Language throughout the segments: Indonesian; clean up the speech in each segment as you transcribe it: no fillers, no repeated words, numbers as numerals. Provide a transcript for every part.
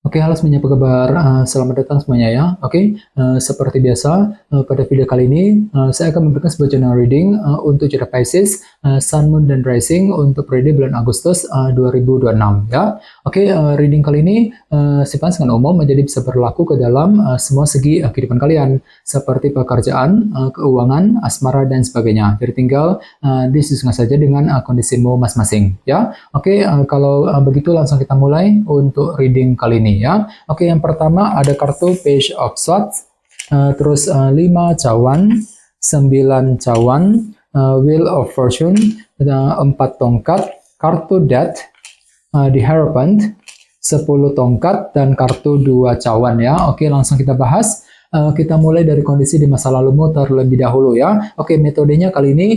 Oke, halo semuanya, apa kabar? Selamat datang semuanya ya. Oke, seperti biasa, pada video kali ini saya akan memberikan sebuah general reading untuk zodiak Pisces, Sun, Moon, dan Rising untuk periode bulan Agustus 2026 ya. Oke, reading kali ini sifatnya sangat umum, jadi bisa berlaku ke dalam semua segi kehidupan kalian, seperti pekerjaan, keuangan, asmara, dan sebagainya. Jadi tinggal disesuaikan saja dengan kondisimu masing-masing ya. Oke, kalau begitu langsung kita mulai untuk reading kali ini ya. Oke, yang pertama ada kartu Page of Swords, terus 5 cawan, 9 cawan, Wheel of Fortune, 4 tongkat, kartu Death, The Hierophant, 10 tongkat, dan kartu 2 cawan ya. Oke, langsung kita bahas. Kita mulai dari kondisi di masa lalumu terlebih dahulu ya. Oke, metodenya kali ini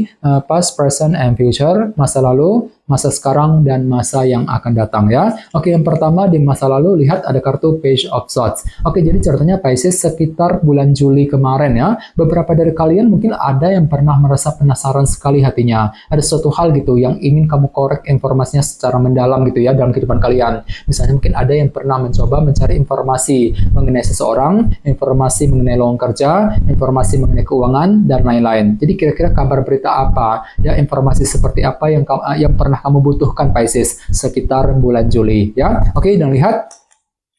past, present, and future, masa lalu, masa sekarang, dan masa yang akan datang ya. Oke, yang pertama di masa lalu lihat ada kartu Page of Swords. Oke, jadi ceritanya Pisces sekitar bulan Juli kemarin ya. Beberapa dari kalian mungkin ada yang pernah merasa penasaran sekali hatinya. Ada suatu hal gitu yang ingin kamu korek informasinya secara mendalam gitu ya dalam kehidupan kalian. Misalnya mungkin ada yang pernah mencoba mencari informasi mengenai seseorang, informasi mengenai lowongan kerja, informasi mengenai keuangan, dan lain-lain. Jadi kira-kira kabar berita apa, ya informasi seperti apa yang pernah kamu butuhkan Pisces sekitar bulan Juli ya. Oke, dan lihat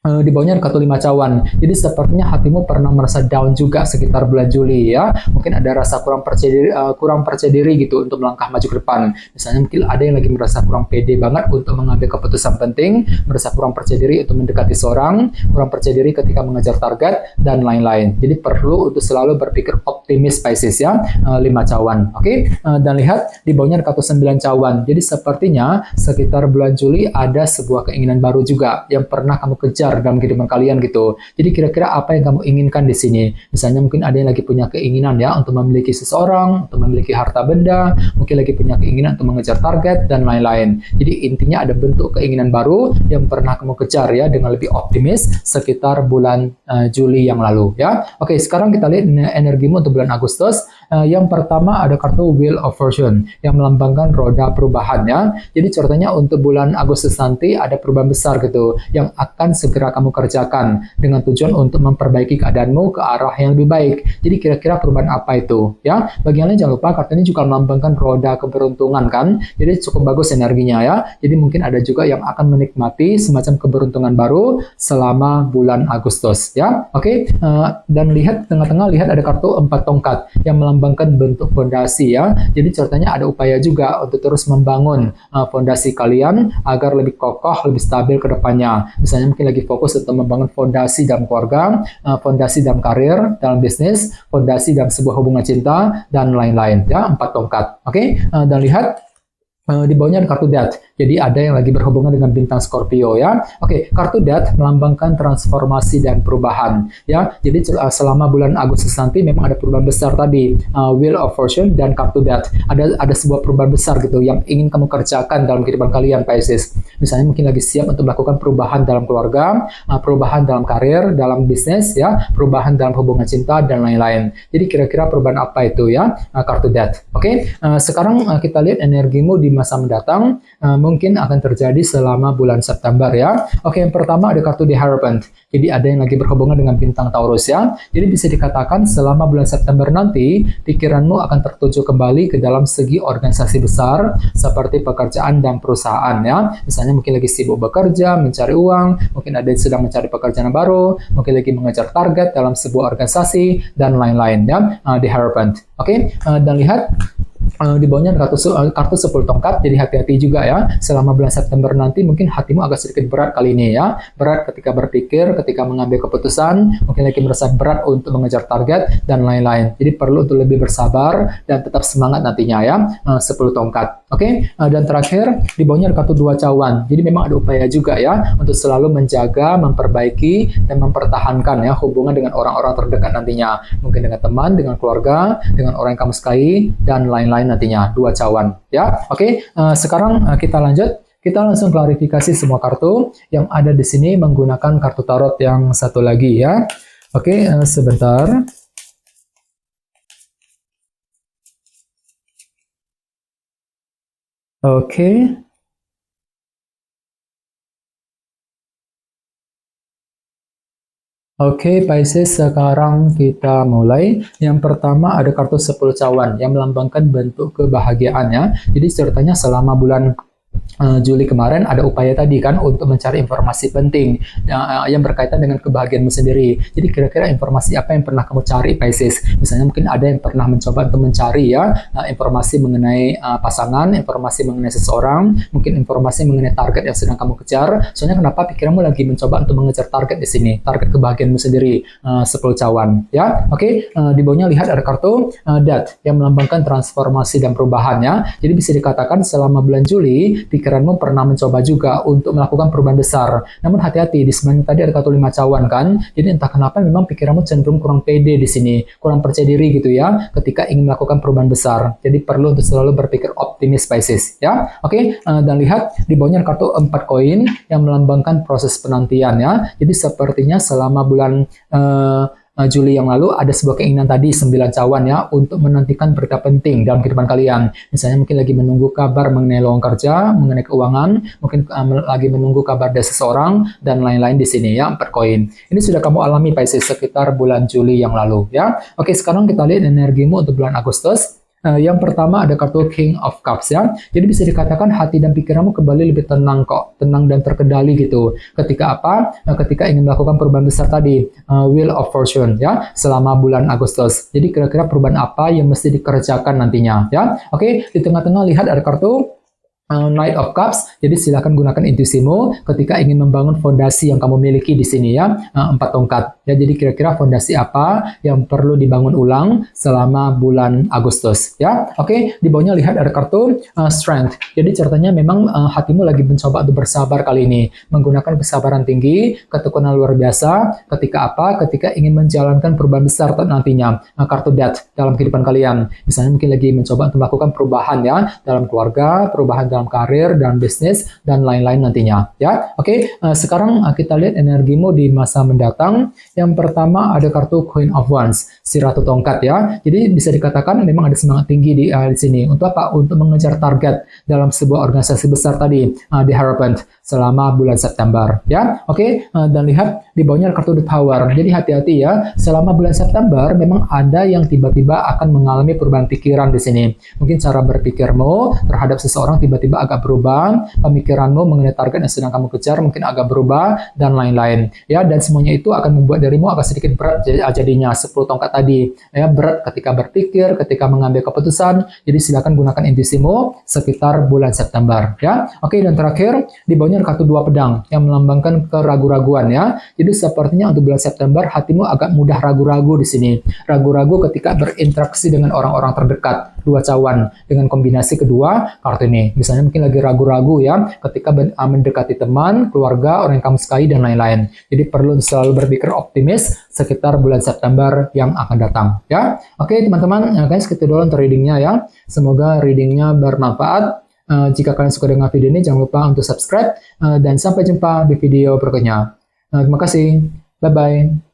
di bawahnya ada kartu 5 cawan. Jadi sepertinya hatimu pernah merasa down juga sekitar bulan Juli ya. Mungkin ada rasa kurang percaya diri gitu untuk melangkah maju ke depan. Misalnya mungkin ada yang lagi merasa kurang pede banget untuk mengambil keputusan penting, merasa kurang percaya diri untuk mendekati seorang, kurang percaya diri ketika mengejar target, dan lain-lain. Jadi perlu untuk selalu berpikir optimis Pisces ya. 5 cawan. Oke, dan lihat di bawahnya ada kartu 9 cawan. Jadi sepertinya sekitar bulan Juli ada sebuah keinginan baru juga yang pernah kamu kejar dalam kehidupan kalian gitu. Jadi kira-kira apa yang kamu inginkan di sini? Misalnya mungkin ada yang lagi punya keinginan ya untuk memiliki seseorang, untuk memiliki harta benda, mungkin lagi punya keinginan untuk mengejar target dan lain-lain. Jadi intinya ada bentuk keinginan baru yang pernah kamu kejar ya dengan lebih optimis sekitar bulan Juli yang lalu ya. Oke, sekarang kita lihat energimu untuk bulan Agustus. Yang pertama ada kartu Wheel of Fortune yang melambangkan roda perubahan ya. Jadi ceritanya untuk bulan Agustus nanti ada perubahan besar gitu yang akan segera kamu kerjakan dengan tujuan untuk memperbaiki keadaanmu ke arah yang lebih baik. Jadi kira-kira perubahan apa itu ya? Bagi yang lain jangan lupa kartu ini juga melambangkan roda keberuntungan kan. Jadi cukup bagus energinya ya. Jadi mungkin ada juga yang akan menikmati semacam keberuntungan baru selama bulan Agustus ya. Oke, dan lihat tengah-tengah lihat ada kartu 4 tongkat yang melambangkan bentuk fondasi ya. Jadi ceritanya ada upaya juga untuk terus membangun fondasi kalian agar lebih kokoh, lebih stabil ke depannya. Misalnya mungkin lagi fokus untuk membangun fondasi dalam keluarga, fondasi dalam karir, dalam bisnis, fondasi dalam sebuah hubungan cinta, dan lain-lain ya. 4 tongkat. Oke, dan lihat di bawahnya ada kartu Death. Jadi ada yang lagi berhubungan dengan bintang Scorpio ya. Oke, kartu Death melambangkan transformasi dan perubahan ya. Jadi selama bulan Agustus nanti memang ada perubahan besar tadi, Wheel of Fortune dan kartu Death. Ada sebuah perubahan besar gitu yang ingin kamu kerjakan dalam kehidupan kalian Pisces. Misalnya mungkin lagi siap untuk melakukan perubahan dalam keluarga, perubahan dalam karir, dalam bisnis ya, perubahan dalam hubungan cinta dan lain-lain. Jadi kira-kira perubahan apa itu ya? Kartu Death. Oke, sekarang kita lihat energimu di masa mendatang mungkin akan terjadi selama bulan September ya. Oke, yang pertama ada kartu The Hierophant. Jadi ada yang lagi berhubungan dengan bintang Taurus ya. Jadi bisa dikatakan selama bulan September nanti pikiranmu akan tertuju kembali ke dalam segi organisasi besar seperti pekerjaan dan perusahaan ya. Misalnya mungkin lagi sibuk bekerja, mencari uang, mungkin ada yang sedang mencari pekerjaan baru, mungkin lagi mengejar target dalam sebuah organisasi dan lain-lain ya. The Hierophant. Oke, dan lihat di bawahnya ada kartu 10 tongkat, jadi hati-hati juga ya. Selama bulan September nanti mungkin hatimu agak sedikit berat kali ini ya. Berat ketika berpikir, ketika mengambil keputusan, mungkin lagi merasa berat untuk mengejar target, dan lain-lain. Jadi perlu untuk lebih bersabar dan tetap semangat nantinya ya. 10 tongkat. Oke, dan terakhir di bawahnya ada kartu 2 cawan. Jadi memang ada upaya juga ya untuk selalu menjaga, memperbaiki, dan mempertahankan ya hubungan dengan orang-orang terdekat nantinya. Mungkin dengan teman, dengan keluarga, dengan orang yang kamu sukai, dan lain-lain nantinya. 2 cawan ya. Oke, sekarang kita lanjut. Kita langsung klarifikasi semua kartu yang ada di sini menggunakan kartu tarot yang satu lagi ya. Oke, sebentar. Oke. Oke, Pisces, sekarang kita mulai. Yang pertama ada kartu 10 cawan yang melambangkan bentuk kebahagiaannya. Jadi ceritanya selama bulan Juli kemarin ada upaya tadi kan untuk mencari informasi penting yang berkaitan dengan kebahagiaanmu sendiri. Jadi kira-kira informasi apa yang pernah kamu cari, Pisces? Misalnya mungkin ada yang pernah mencoba untuk mencari ya informasi mengenai pasangan, informasi mengenai seseorang, mungkin informasi mengenai target yang sedang kamu kejar. Soalnya kenapa pikiranmu lagi mencoba untuk mengejar target di sini, target kebahagiaanmu sendiri, 10 cawan ya. Oke, di bawahnya lihat ada kartu Death yang melambangkan transformasi dan perubahan ya. Jadi bisa dikatakan selama bulan Juli pikiranmu pernah mencoba juga untuk melakukan perubahan besar. Namun hati-hati, di sebenarnya tadi ada kartu 5 cawan kan. Jadi entah kenapa memang pikiranmu cenderung kurang pede di sini, kurang percaya diri gitu ya ketika ingin melakukan perubahan besar. Jadi perlu untuk selalu berpikir optimis, Pisces ya. Oke, dan lihat di bawahnya ada kartu 4 koin yang melambangkan proses penantian ya. Jadi sepertinya selama bulan Juli yang lalu ada sebuah keinginan tadi 9 cawan ya untuk menantikan berita penting dalam kehidupan kalian. Misalnya mungkin lagi menunggu kabar mengenai lowongan kerja, mengenai keuangan, mungkin lagi menunggu kabar dari seseorang dan lain-lain di sini ya, 4 koin. Ini sudah kamu alami, Pisces, sekitar bulan Juli yang lalu ya. Oke, sekarang kita lihat energimu untuk bulan Agustus. Yang pertama ada kartu King of Cups ya. Jadi bisa dikatakan hati dan pikiranmu kembali lebih tenang kok, tenang dan terkendali gitu. Ketika apa? Ketika ingin melakukan perubahan besar tadi, Wheel of Fortune ya, selama bulan Agustus. Jadi kira-kira perubahan apa yang mesti dikerjakan nantinya ya. Oke, di tengah-tengah lihat ada kartu Knight of Cups, jadi silakan gunakan intuisimu ketika ingin membangun fondasi yang kamu miliki di sini ya, 4 tongkat. Ya, jadi kira-kira fondasi apa yang perlu dibangun ulang selama bulan Agustus ya. Oke, di bawahnya lihat ada kartu Strength. Jadi ceritanya memang hatimu lagi mencoba untuk bersabar kali ini, menggunakan kesabaran tinggi, ketekunan luar biasa ketika apa? Ketika ingin menjalankan perubahan besar nantinya. Kartu Death dalam kehidupan kalian. Misalnya mungkin lagi mencoba untuk melakukan perubahan ya dalam keluarga, perubahan dalam karir dan bisnis dan lain-lain nantinya ya. Oke, sekarang kita lihat energimu di masa mendatang. Yang pertama ada kartu Queen of Wands, si ratu tongkat ya. Jadi bisa dikatakan memang ada semangat tinggi di sini untuk apa? Untuk mengejar target dalam sebuah organisasi besar tadi, di Hierophant selama bulan September ya. Oke, dan lihat di bawahnya ada kartu The Tower. Jadi hati-hati ya, selama bulan September memang ada yang tiba-tiba akan mengalami perubahan pikiran di sini. Mungkin cara berpikirmu terhadap seseorang tiba-tiba agak berubah, pemikiranmu mengenai target yang sedang kamu kejar mungkin agak berubah dan lain-lain ya. Dan semuanya itu akan membuat dirimu agak sedikit berat jadinya 10 tongkat tadi ya, berat ketika berpikir, ketika mengambil keputusan. Jadi silakan gunakan intuisimu sekitar bulan September ya. Oke, dan terakhir di bawahnya ada kartu 2 pedang yang melambangkan keraguan-raguan ya. Jadi sepertinya untuk bulan September hatimu agak mudah ragu-ragu di sini, ragu-ragu ketika berinteraksi dengan orang-orang terdekat. 2 cawan dengan kombinasi kedua kartu ini. Misalnya mungkin lagi ragu-ragu ya ketika mendekati teman, keluarga, orang yang kamu sukai dan lain-lain. Jadi perlu selalu berpikir optimis sekitar bulan September yang akan datang ya. Oke teman-teman, guys, kita dulu untuk readingnya ya. Semoga readingnya bermanfaat. Jika kalian suka dengan video ini jangan lupa untuk subscribe dan sampai jumpa di video berikutnya. Terima kasih. Bye bye.